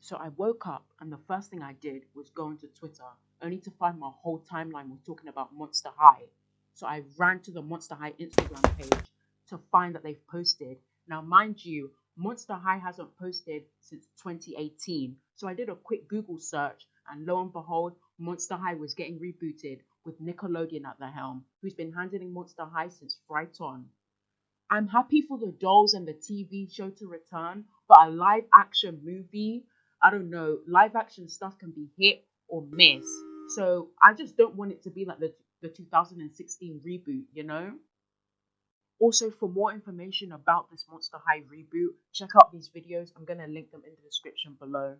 So I woke up and the first thing I did was go onto Twitter, only to find my whole timeline was talking about Monster High. So I ran to the Monster High Instagram page to find that they've posted. Now, mind you, Monster High hasn't posted since 2018. So I did a quick Google search and lo and behold, Monster High was getting rebooted with Nickelodeon at the helm, who's been handling Monster High since Fright On. I'm happy for the dolls and the TV show to return, but a live action movie, I don't know, live action stuff can be hit or miss. So I just don't want it to be like the 2016 reboot, you know? Also, for more information about this Monster High reboot, check out these videos. I'm going to link them in the description below.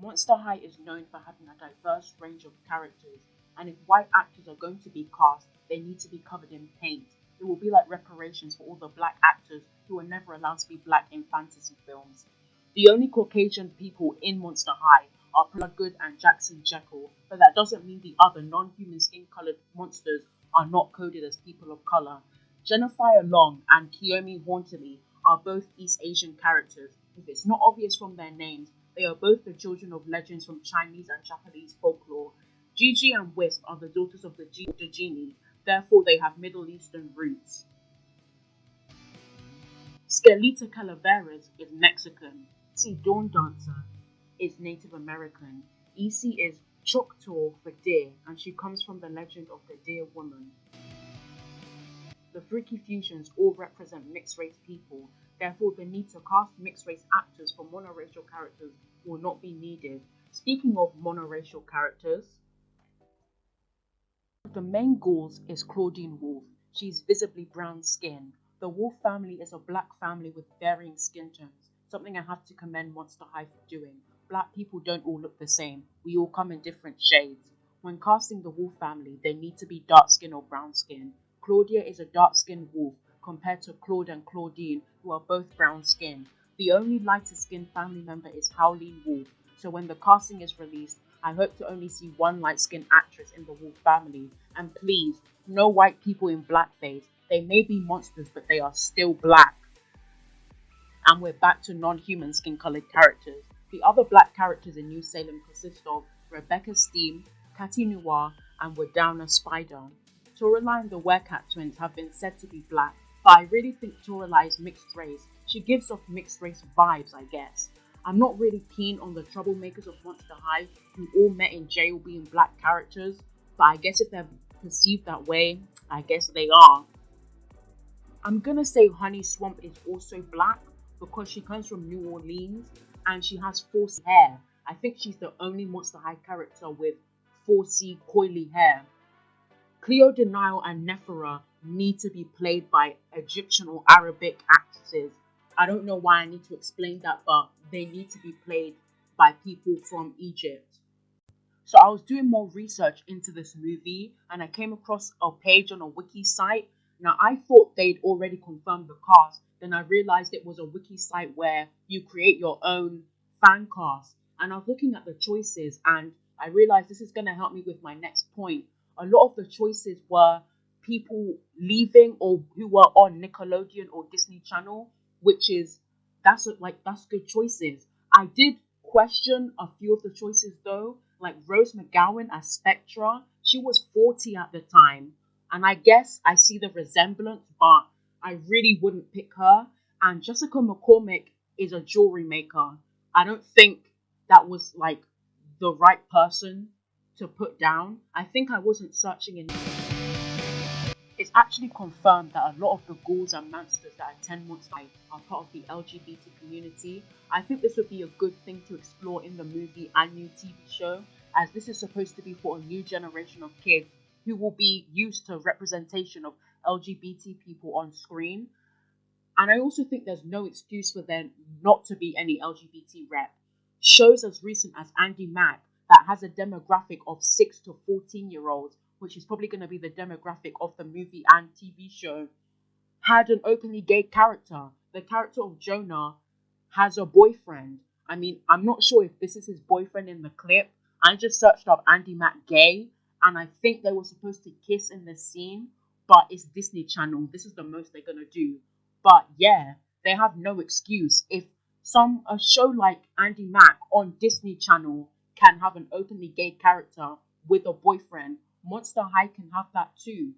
Monster High is known for having a diverse range of characters, and if white actors are going to be cast, they need to be covered in paint. It will be like reparations for all the black actors who were never allowed to be black in fantasy films. The only Caucasian people in Monster High are Bloodgood and Jackson Jekyll, but that doesn't mean the other non-human skin-colored monsters are not coded as people of color. Jennifer Long and Kiyomi Hauntley are both East Asian characters. If it's not obvious from their names, they are both the children of legends from Chinese and Japanese folklore. Gigi and Wisp are the daughters of the genie, therefore they have Middle Eastern roots. Skeleta Calaveras is Mexican. C. Dawn Dancer is Native American. EC is Choctaw for deer, and she comes from the legend of the Deer Woman. The Freaky Fusions all represent mixed race people, therefore the need to cast mixed race actors for monoracial characters will not be needed. Speaking of monoracial characters, the main ghouls is Claudine Wolf. She's visibly brown skinned. The Wolf family is a black family with varying skin tones, something I have to commend Monster High for doing. Black people don't all look the same, we all come in different shades. When casting the Wolf family, they need to be dark skin or brown skin. Claudia is a dark skinned wolf compared to Claude and Claudine, who are both brown skinned. The only lighter skinned family member is Howleen Wolf, so when the casting is released, I hope to only see one light skinned actress in the Wolf family. And please, no white people in blackface. They may be monsters, but they are still black. And we're back to non-human skin-colored characters. The other black characters in New Salem consist of Rebecca Steam, Catty Noir, and Wadowna Spider. Toralei and the Werecat twins have been said to be black, but I really think Toralei is mixed race. She gives off mixed race vibes, I guess. I'm not really keen on the troublemakers of Monster High, who all met in jail being black characters, but I guess if they're perceived that way, I guess they are. I'm gonna say Honey Swamp is also black because she comes from New Orleans and she has 4C hair. I think she's the only Monster High character with 4C coily hair. Cleo Denial and Nephra need to be played by Egyptian or Arabic actresses. I don't know why I need to explain that, but they need to be played by people from Egypt. So I was doing more research into this movie and I came across a page on a wiki site. Now I thought they'd already confirmed the cast, then I realized it was a wiki site where you create your own fan cast. And I was looking at the choices and I realized this is going to help me with my next point. A lot of the choices were people leaving or who were on Nickelodeon or Disney Channel, which is that's good choices. I did question a few of the choices though, like Rose McGowan as Spectra. She was 40 at the time, and I guess I see the resemblance, but I really wouldn't pick her. And Jessica McCormick is a jewelry maker. I don't think that was like the right person to put down. I think I wasn't searching enough. It's actually confirmed that a lot of the ghouls and monsters that attend Monster High are part of the LGBT community. I think this would be a good thing to explore in the movie and new TV show, as this is supposed to be for a new generation of kids who will be used to representation of LGBT people on screen. And I also think there's no excuse for there not to be any LGBT rep. Shows as recent as Andy Mack that has a demographic of 6 to 14-year-olds, which is probably going to be the demographic of the movie and TV show, had an openly gay character. The character of Jonah has a boyfriend. I mean, I'm not sure if this is his boyfriend in the clip. I just searched up Andy Mack gay, and I think they were supposed to kiss in the scene, but it's Disney Channel. This is the most they're gonna do. But yeah, they have no excuse. If a show like Andy Mack on Disney Channel can have an openly gay character with a boyfriend, Monster High can have that too.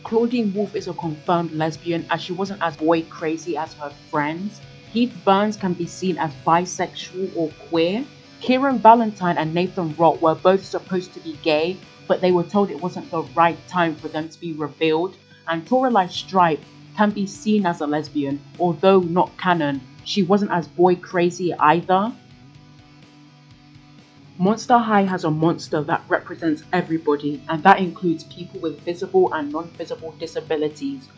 Claudine Wolfe is a confirmed lesbian as she wasn't as boy crazy as her friends. Heath Burns can be seen as bisexual or queer. Kieran Valentine and Nathan Rott were both supposed to be gay, but they were told it wasn't the right time for them to be revealed. And Toralei Stripe can be seen as a lesbian, although not canon. She wasn't as boy crazy either. Monster High has a monster that represents everybody, and that includes people with visible and non-visible disabilities.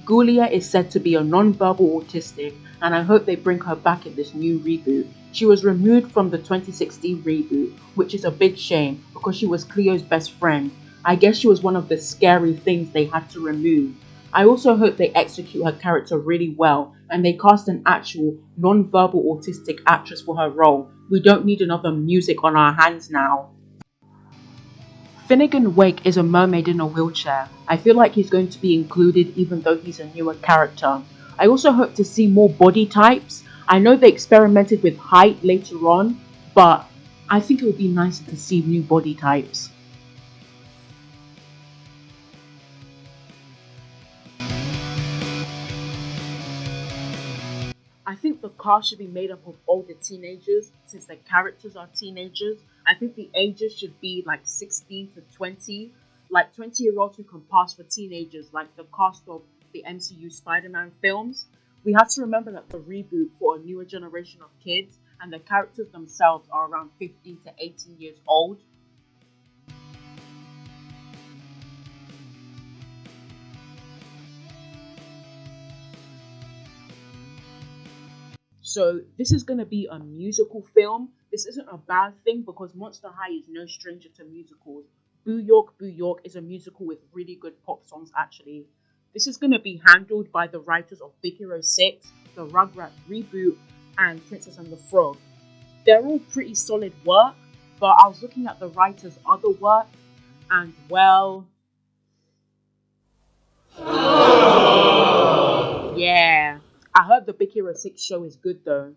Gulia is said to be a non-verbal autistic, and I hope they bring her back in this new reboot. She was removed from the 2016 reboot, which is a big shame because she was Cleo's best friend. I guess she was one of the scary things they had to remove. I also hope they execute her character really well and they cast an actual non-verbal autistic actress for her role. We don't need another music on our hands now. Finnegan Wake is a mermaid in a wheelchair. I feel like he's going to be included even though he's a newer character. I also hope to see more body types. I know they experimented with height later on, but I think it would be nicer to see new body types. I think the cast should be made up of older teenagers since the characters are teenagers. I think the ages should be like 16 to 20, like 20-year-olds who can pass for teenagers, like the cast of the MCU Spider-Man films. We have to remember that the reboot for a newer generation of kids and the characters themselves are around 15 to 18 years old. So this is going to be a musical film. This isn't a bad thing because Monster High is no stranger to musicals. Boo York is a musical with really good pop songs actually. This is going to be handled by the writers of Big Hero 6, the Rugrats reboot, and Princess and the Frog. They're all pretty solid work, but I was looking at the writers' other work, and well, yeah. I heard the Big Hero 6 show is good though.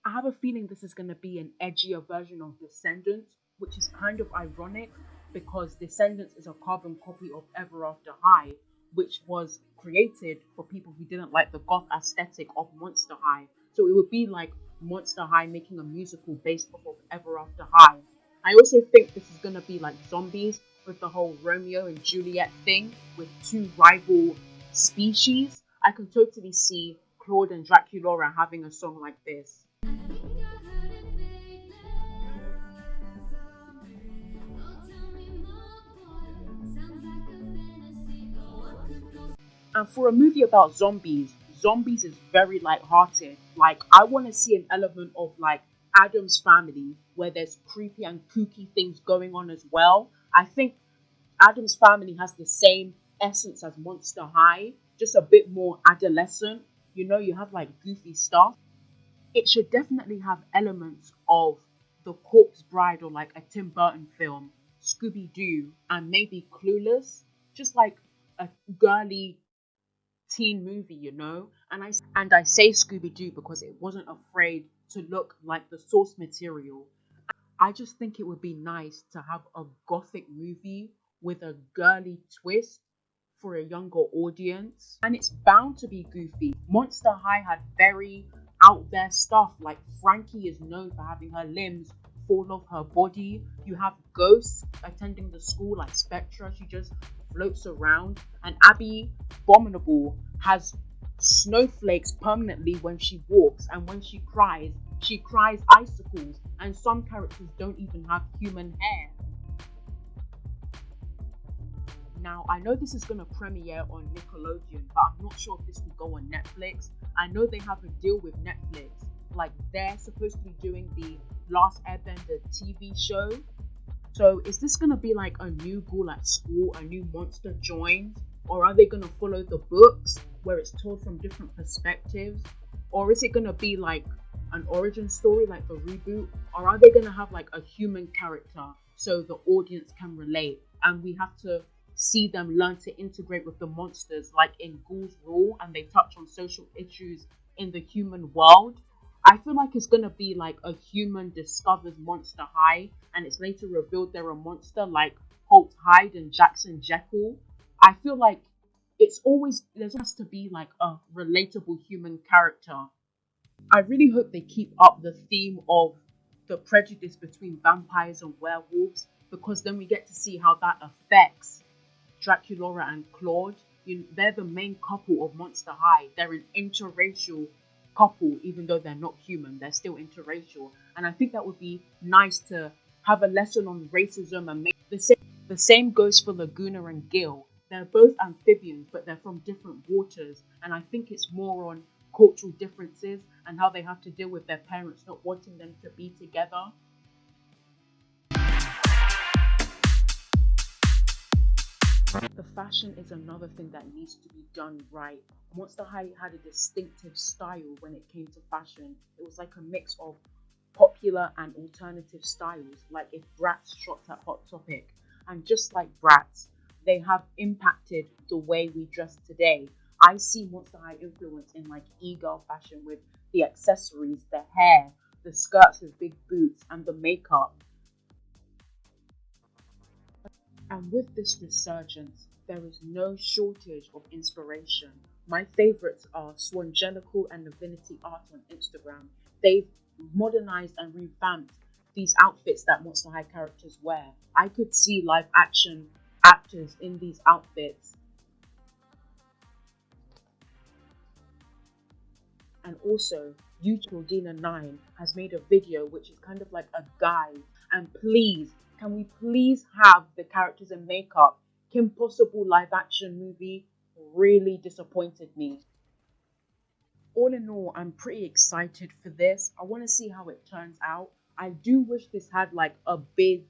I have a feeling this is going to be an edgier version of Descendants, which is kind of ironic because Descendants is a carbon copy of Ever After High, which was created for people who didn't like the goth aesthetic of Monster High. So it would be like Monster High making a musical based off of Ever After High. I also think this is going to be like Zombies with the whole Romeo and Juliet thing with two rival species. I can totally see Claude and Draculaura having a song like this. And for a movie about zombies, zombies is very light-hearted. Like, I want to see an element of like Adam's Family where there's creepy and kooky things going on as well. I think Adam's Family has the same essence as Monster High, just a bit more adolescent. You know, you have like goofy stuff. It should definitely have elements of The Corpse Bride or like a Tim Burton film, Scooby Doo, and maybe Clueless. Just like a girly teen movie, you know. And I say Scooby Doo because it wasn't afraid to look like the source material. I just think it would be nice to have a gothic movie with a girly twist for a younger audience. And it's bound to be goofy. Monster High had very out there stuff, like Frankie is known for having her limbs fall off her body. You have ghosts attending the school, like Spectra, she just floats around. And Abby Abominable has snowflakes permanently when she walks, and when she cries icicles, and some characters don't even have human hair. Now, I know this is going to premiere on Nickelodeon, but I'm not sure if this will go on Netflix. I know they have a deal with Netflix. Like, they're supposed to be doing the Last Airbender TV show. So, is this going to be like a new ghoul at school, a new monster joins? Or are they going to follow the books where it's told from different perspectives? Or is it going to be like an origin story like the reboot, or are they going to have like a human character so the audience can relate and we have to see them learn to integrate with the monsters like in Ghouls Rule, and they touch on social issues in the human world? I feel like it's going to be like a human discovers Monster High and it's later revealed they're a monster, like Holt Hyde and Jackson Jekyll. I feel like it's always, there has to be like a relatable human character. I really hope they keep up the theme of the prejudice between vampires and werewolves, because then we get to see how that affects Draculaura and Claude. They're the main couple of Monster High. They're an interracial couple, even though they're not human, they're still interracial. And I think that would be nice to have a lesson on racism and make the same goes for Laguna and Gil. They're both amphibians, but they're from different waters. And I think it's more on cultural differences and how they have to deal with their parents not wanting them to be together. The fashion is another thing that needs to be done right. Monster High had a distinctive style when it came to fashion. It was like a mix of popular and alternative styles, like if Bratz shot at Hot Topic. And just like Bratz, they have impacted the way we dress today. I see Monster High influence in like e-girl fashion with the accessories, the hair, the skirts with big boots, and the makeup. And with this resurgence, there is no shortage of inspiration. My favorites are Swangelical and Divinity Art on Instagram. They've modernized and revamped these outfits that Monster High characters wear. I could see live action actors in these outfits. And also, YouTube Dina9 has made a video which is kind of like a guide. And please, can we please have the characters in makeup? Kim Possible live action movie really disappointed me. All in all, I'm pretty excited for this. I want to see how it turns out. I do wish this had like a big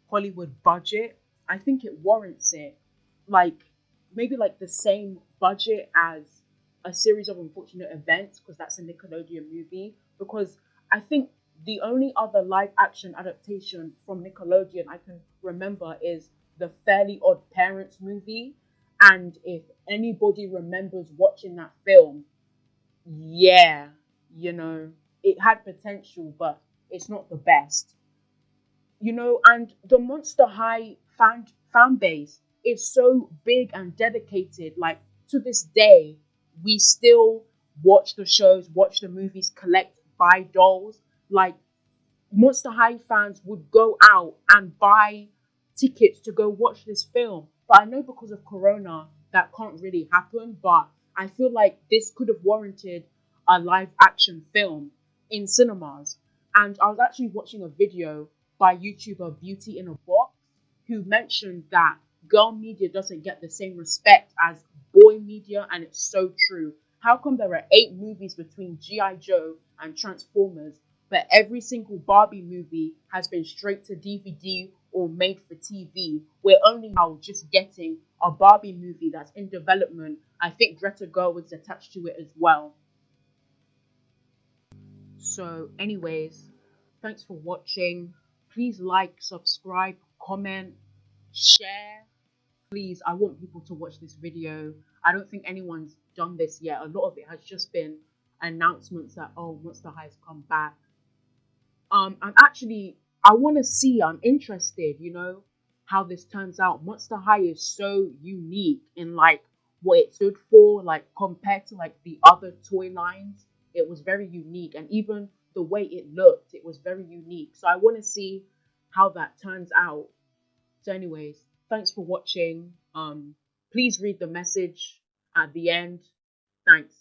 Hollywood budget. I think it warrants it. Like maybe like the same budget as a series of unfortunate events, because that's a Nickelodeon movie. Because I think the only other live action adaptation from Nickelodeon I can remember is the Fairly Odd Parents movie. And if anybody remembers watching that film, yeah, it had potential, but it's not the best. And the Monster High fan base is so big and dedicated. Like to this day, we still watch the shows, watch the movies, collect, buy dolls. Like Monster High fans would go out and buy tickets to go watch this film. But I know because of Corona that can't really happen. But I feel like this could have warranted a live action film in cinemas. And I was actually watching a video by YouTuber Beauty in a Box, who mentioned that girl media doesn't get the same respect as boy media, and it's so true. How come there are 8 movies between G.I. Joe and Transformers, but every single Barbie movie has been straight to DVD or made for TV? We're only now just getting a Barbie movie that's in development. I think Greta Gerwig's attached to it as well. So, anyways, thanks for watching. Please like, subscribe, comment, share. Please, I want people to watch this video. I don't think anyone's done this yet. A lot of it has just been announcements that, oh, Monster High's come back. I want to see, I'm interested, how this turns out. Monster High is so unique in like what it stood for, like compared to like the other toy lines. It was very unique, and even the way it looked, it was very unique. So I want to see how that turns out. So, anyways, thanks for watching. Please read the message at the end. Thanks.